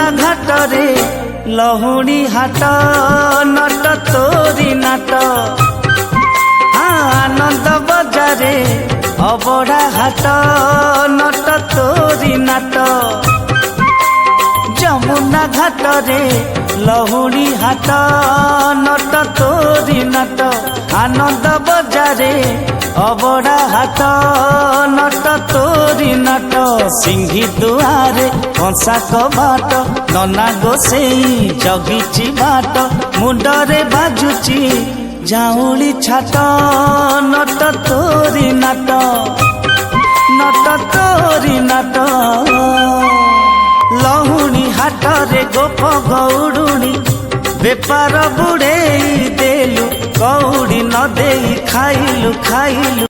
घाटरे लहुणी हाट नट तोरी नाट आनंद बजारे अबड़ा हाट नट तोरी नाट जमुना घाटरे लहुणी हाट नट तोरी नाट आनंद बजारे अबड़ा हाट नट तोरी नाट सिंही दुआरे कंसा कबाट नना गोसेई जगिची बाट मुंडरे बाजुची जाऊली छाट नट तोरी नाट नट तोरी नाट लहुणी हाटरे गोप गौड़ुणी बेपार बुड़े देलु कौड़ी न देई खाइलु खाइलु।